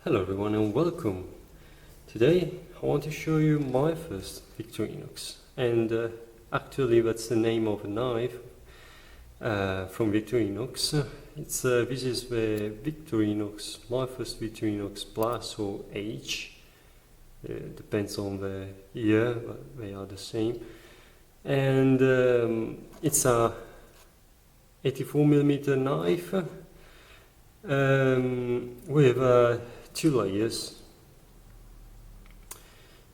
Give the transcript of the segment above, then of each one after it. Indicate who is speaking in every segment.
Speaker 1: Hello everyone and welcome. Today I want to show you my first Victorinox, and actually that's the name of a knife from Victorinox. This is the Victorinox, my first Victorinox Plus or H. Depends on the year, but they are the same. And it's a 84mm knife with 2 layers.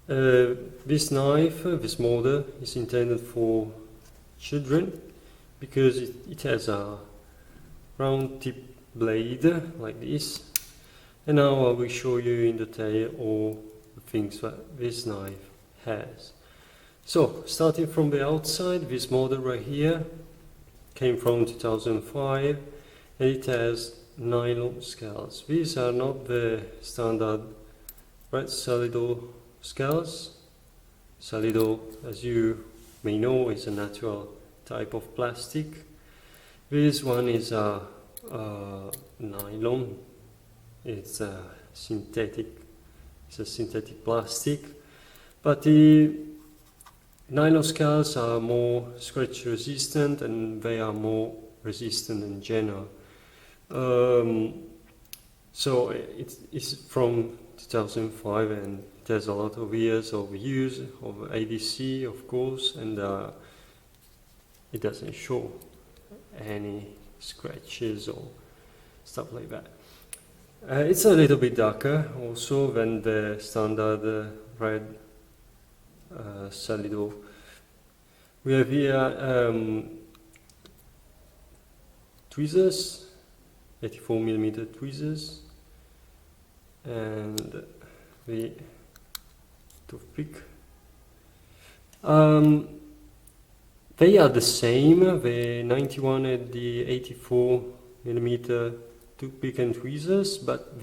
Speaker 1: This knife, this model, is intended for children because it has a round tip blade like this. And now I will show you in detail all the things that this knife has. So, starting from the outside, this model right here came from 2005 and it has nylon scales. These are not the standard red Salido scales. Salido, as you may know, is a natural type of plastic. This one is a nylon. It's a synthetic plastic, but the nylon scales are more scratch resistant and they are more resistant in general. So it's from 2005 and it has a lot of years of use of ADC, of course, and it doesn't show any scratches or stuff like that. It's a little bit darker also than the standard red Salido. We have here tweezers, 84mm tweezers, and the toothpick. They are the same, the 91 and the 84mm toothpick and tweezers, but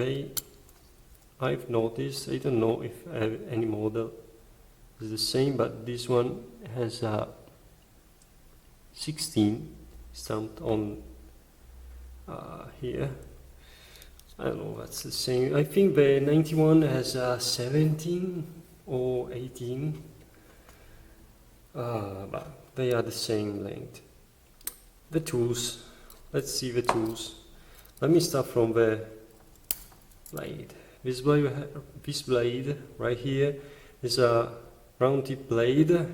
Speaker 1: I've noticed, I don't know if any model is the same, but this one has a 16 stamped on here. I don't know, that's the same. I think the 91 has a 17 or 18, but they are the same length. The tools, let's see the tools. Let me start from the blade. This blade right here is a round tip blade.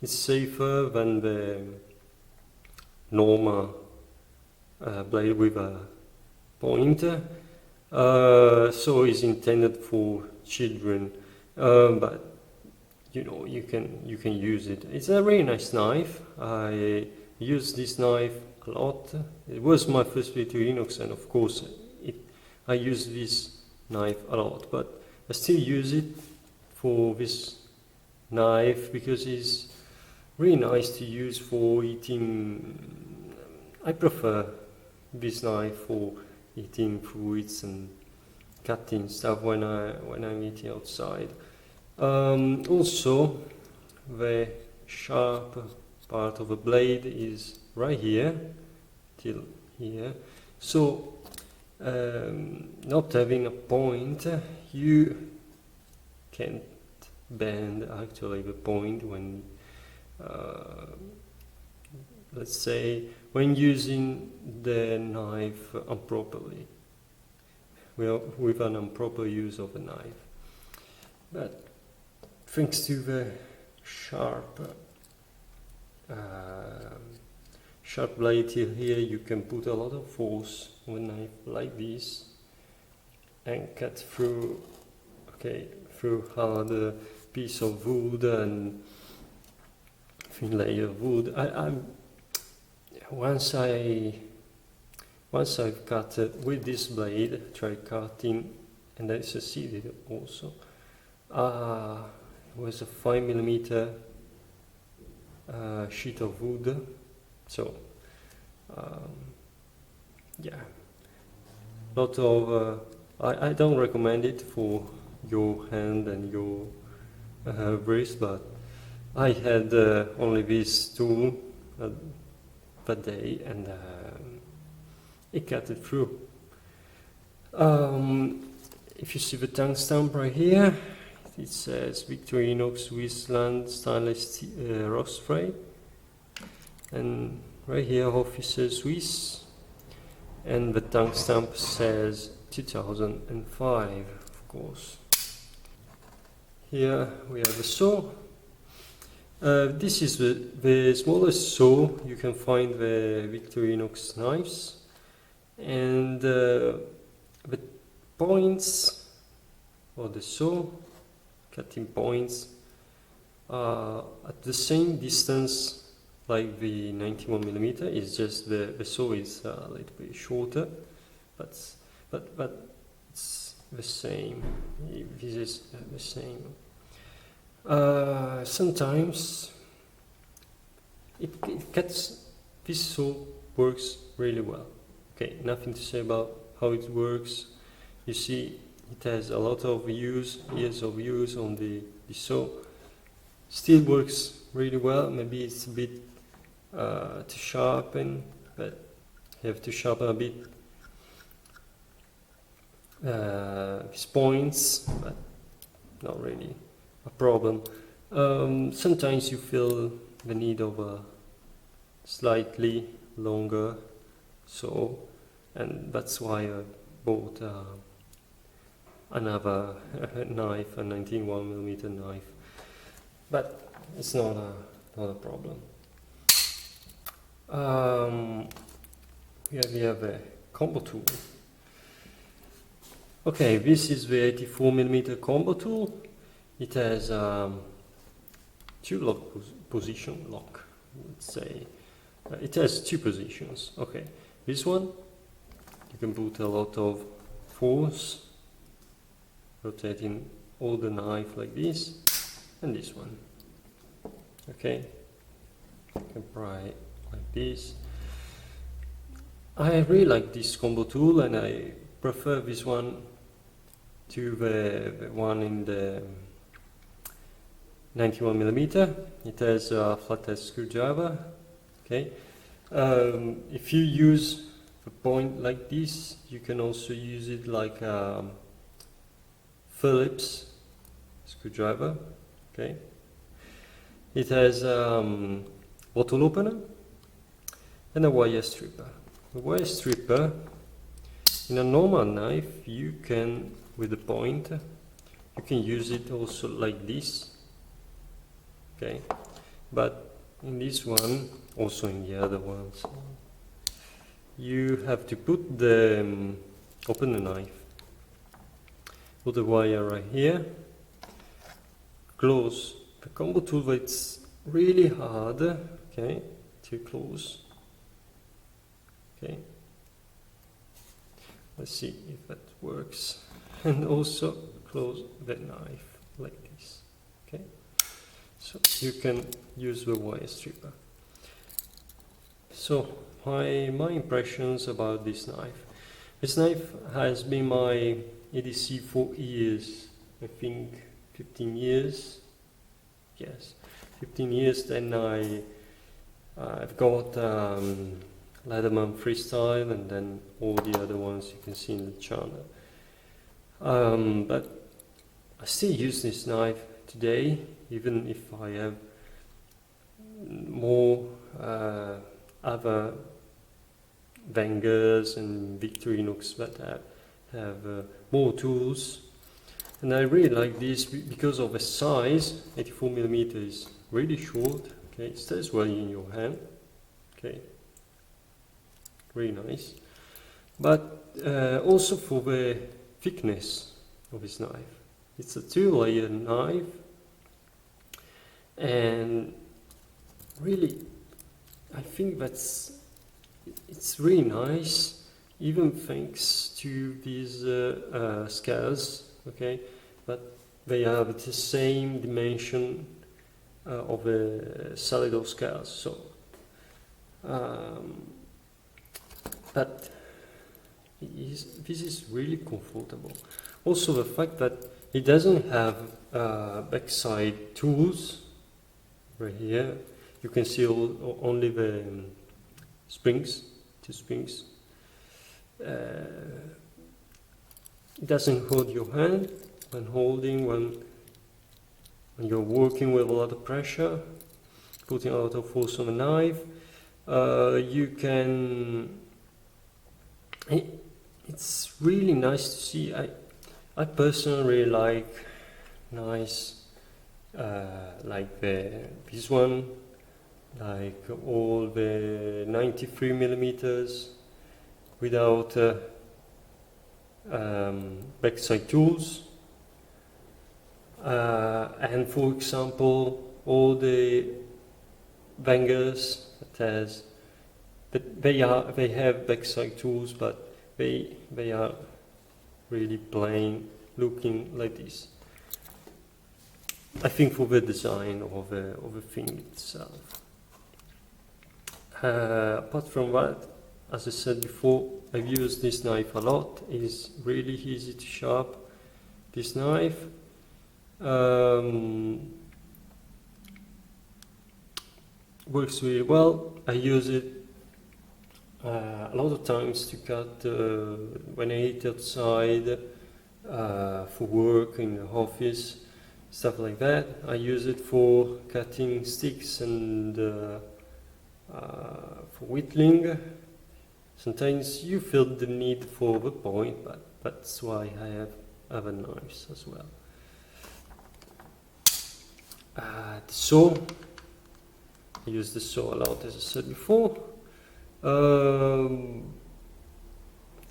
Speaker 1: It's safer than the normal blade with a pointer. So it's intended for children, but you know, you can use it. It's a very nice knife. I use this knife a lot. It was my first Victorinox, and of course I use this knife a lot, but I still use it for this knife because it's really nice to use for eating. I prefer this knife for eating fruits and cutting stuff when I'm eating outside. Also, the sharp part of the blade is right here till here. So, not having a point, you can't bend actually the point when, let's say, when using the knife improperly, with an improper use of the knife. But thanks to the sharp blade here, you can put a lot of force on a knife like this and cut through, through hard piece of wood and thin layer of wood. Once I've cut with this blade, tried cutting, and I succeeded also. It was a 5mm sheet of wood, so yeah, lot of. I don't recommend it for your hand and your wrist, but I had only this tool that day, and it cut it through. if you see the timestamp right here, it says Victorinox Switzerland stainless rust frame, and right here Officer Swiss, and the timestamp says 2005, of course. Here we have a saw. This is the smallest saw you can find the Victorinox knives, and the points of the saw, cutting points, are at the same distance like the 91mm. It's just the saw is a little bit shorter, but it's the same. This is the same. Sometimes it cuts. This saw works really well. Okay, nothing to say about how it works. You see, it has a lot of years of use on the saw. Still works really well. Maybe it's a bit to sharpen, but you have to sharpen a bit these points, but not really a problem. Sometimes you feel the need of a slightly longer saw, and that's why I bought another knife, a 19mm knife, but it's not a problem. We have a combo tool. Okay, this is the 84mm combo tool. It has two position lock, let's say. It has two positions. Okay, this one you can put a lot of force, rotating all the knife like this, and this one. Okay, you can pry it like this. I really like this combo tool, and I prefer this one to the one in the 91mm. It has a flathead screwdriver. Okay, if you use the point like this, you can also use it like a Phillips screwdriver. Okay, it has bottle opener and a wire stripper. The wire stripper, in a normal knife, you can, with the point, you can use it also like this. Okay, but in this one, also in the other ones, you have to put the open the knife, put the wire right here, close the combo tool. It's really hard, okay, to close. Okay, let's see if that works, and also close the knife like this. Okay, so you can use the wire stripper. So my impressions about this knife. This knife has been my EDC for years. I think 15 years. Yes, 15 years. Then I've got Leatherman Freestyle, and then all the other ones you can see in the channel. But I still use this knife today, even if I have more other Wengers and Victorinox that have more tools. And I really like this because of the size. 84mm is really short. Okay, it stays well in your hand. Okay, really nice. But also for the thickness of this knife. It's a 2-layer knife, and really I think it's really nice, even thanks to these scales. Okay, but they have the same dimension of the Salido scales. So, but this is really comfortable. Also, the fact that it doesn't have backside tools right here. You can see only the springs, 2 springs. it doesn't hurt your hand when holding, when you're working with a lot of pressure, putting a lot of force on a knife. You can, it's really nice to see. I personally really like knives like this one, like all the 93 millimeters without backside tools, and for example all the Wengers they have backside tools, but they are really plain looking like this. I think for the design of the thing itself. Apart from that, as I said before, I've used this knife a lot. It is really easy to sharpen this knife. Works really well. I use it a lot of times to cut when I eat outside, for work in the office, stuff like that. I use it for cutting sticks and for whittling. Sometimes you feel the need for the point, but that's why I have other knives as well. The saw, I use the saw a lot, as I said before.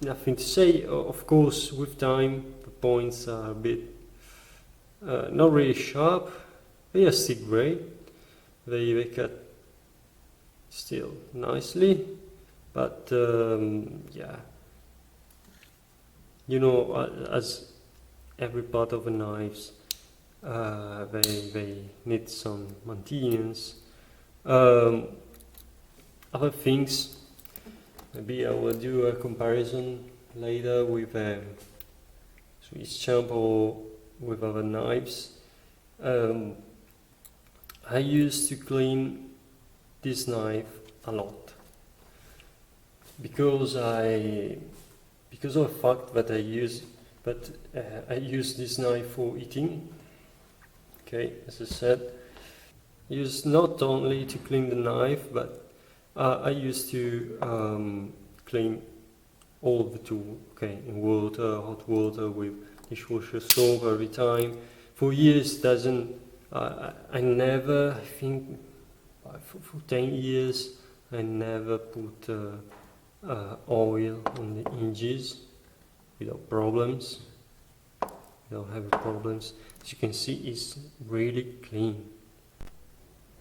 Speaker 1: Nothing to say. Of course, with time, the points are a bit not really sharp. They are still great. They cut still nicely, but yeah, you know, as every part of the knives, they need some maintenance. Other things, maybe I will do a comparison later with Swiss champ or with other knives. I used to clean this knife a lot because of the fact that I use this knife for eating. Okay, as I said, I use not only to clean the knife, but I used to clean all the tool. Okay, in water, hot water with dishwasher soap every time. For years, I never, I think, for 10 years, I never put oil on the hinges without problems, without having problems. As you can see, it's really clean.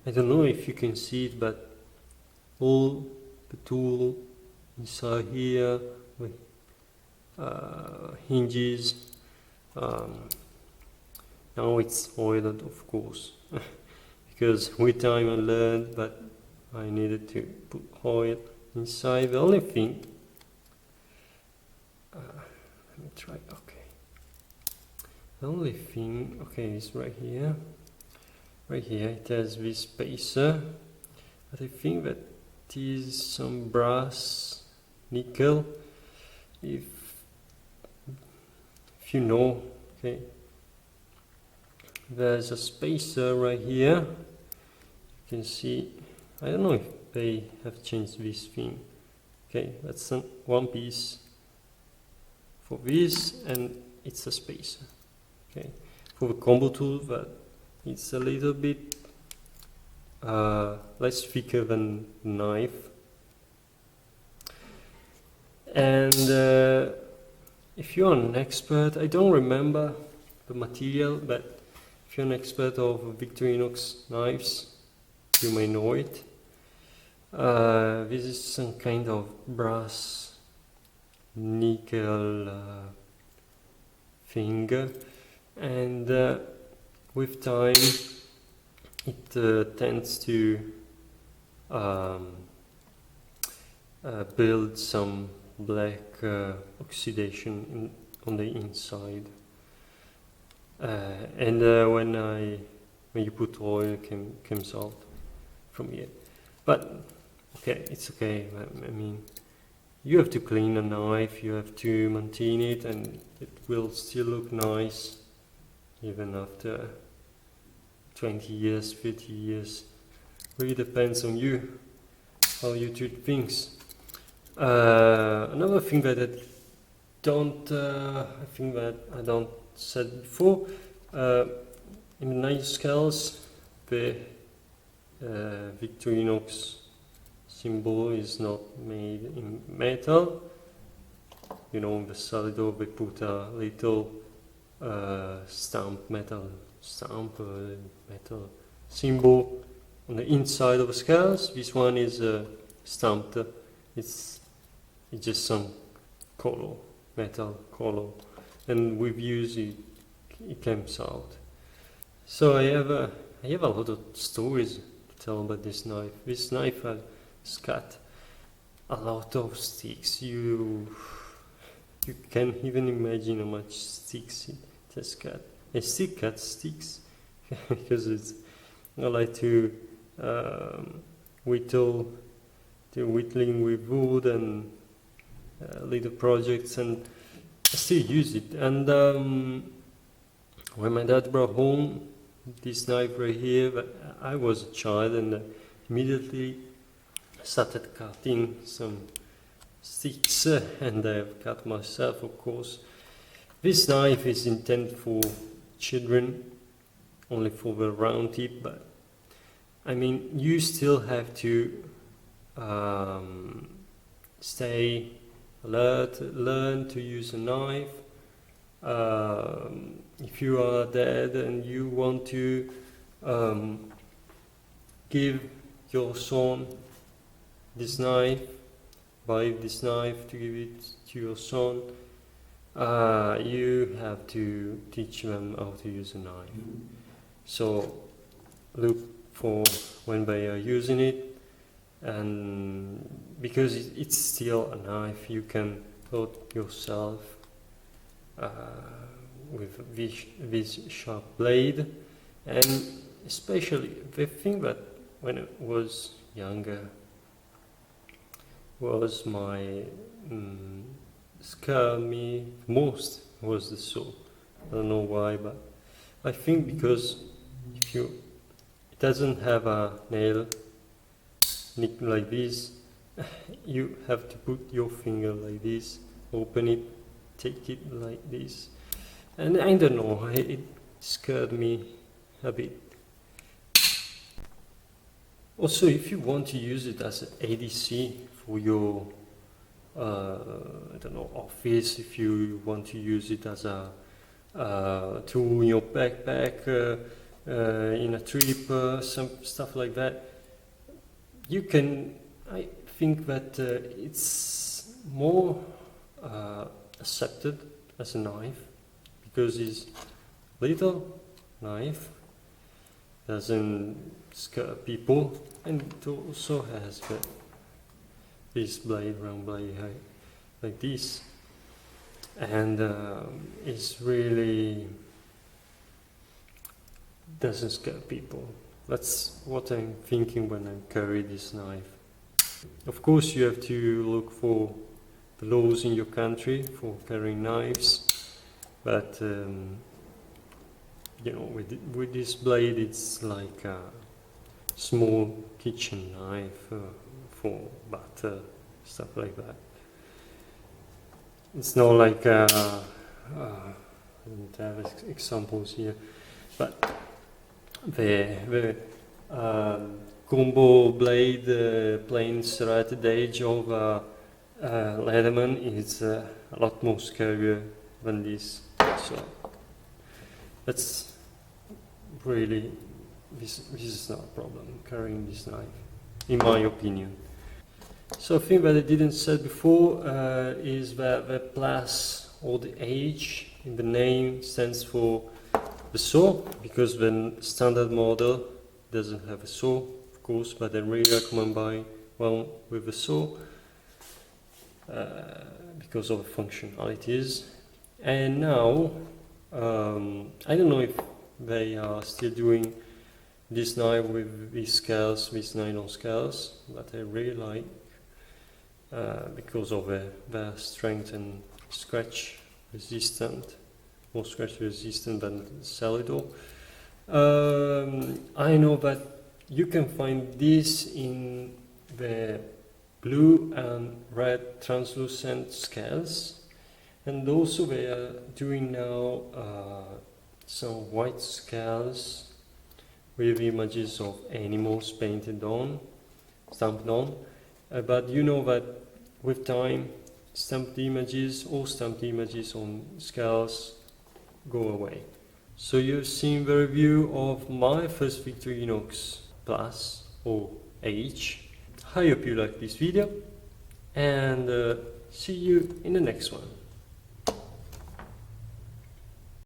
Speaker 1: I don't know if you can see it, but all the tool inside here with hinges, now it's oiled, of course, because with time I learned that I needed to put oil inside. The only thing, let me try, okay, the only thing, okay, is right here. Right here it has this spacer, but I think that it is some brass, nickel, if you know, okay. There's a spacer right here, you can see, I don't know if they have changed this thing. Okay, that's one piece for this, and it's a spacer. Okay, for the combo tool, that it's a little bit less thicker than knife. And if you're an expert, I don't remember the material, but if you're an expert of Victorinox knives, you may know it. This is some kind of brass nickel thing, and with time it tends to build some black oxidation on the inside, and when you put oil, it comes out from here. But okay, it's okay. I mean, you have to clean a knife, you have to maintain it, and will still look nice even after 20 years, 50 years. Really depends on you, how you treat things. Another thing that I think that I don't said before, in knife scales, the Victorinox symbol is not made in metal. You know, in the Solido they put a little metal symbol on the inside of the scales. This one is stamped. It's just some color, metal color, and with use it comes out. So I have a lot of stories to tell about this knife. This knife has got a lot of sticks. You can't even imagine how much sticks it has got. I still got sticks because I like to whittling with wood and little projects, and I still use it. And when my dad brought home this knife right here, I was a child and immediately started cutting some sticks, and I've cut myself, of course. This knife is intended for children, only for the round tip, but I mean, you still have to stay alert, learn to use a knife. If you are dad and you want to give your son this knife, buy this knife to give it to your son, you have to teach them how to use a knife. So look for when they are using it, and because it's still a knife, you can hurt yourself with this sharp blade. And especially the thing that when I was younger was scared me most was the saw. I don't know why, but I think because it doesn't have a nail nick like this, you have to put your finger like this, open it, take it like this, and I don't know, it scared me a bit. Also, if you want to use it as an ADC for your I don't know, office, if you want to use it as a tool in your backpack, in a trip, some stuff like that, you can. I think that it's more accepted as a knife because it's little knife, doesn't scare people, and it also has this round blade like this, and it's really doesn't scare people. That's what I'm thinking when I carry this knife. Of course, you have to look for the laws in your country for carrying knives, but you know, with this blade, it's like a small kitchen knife for butter, stuff like that. It's not like I don't have examples here, but the combo blade plain serrated edge of Leatherman is a lot more scarier than this. So that's really this is not a problem carrying this knife, in my opinion. So a thing that I didn't say before is that the plus or the H in the name stands for the saw, because the standard model doesn't have a saw, of course, but I really recommend buying one with a saw because of the functionalities. And now, I don't know if they are still doing this knife with these scales, these nylon scales, but I really like because of their strength and scratch resistant, more scratch resistant than Solido. I know that you can find this in the blue and red translucent scales, and also they are doing now some white scales with images of animals painted on, stamped on, but you know that with time stamped images, all stamped images on scales go away. So you've seen the review of my first Victorinox Plus or H. I hope you like this video, and see you in the next one.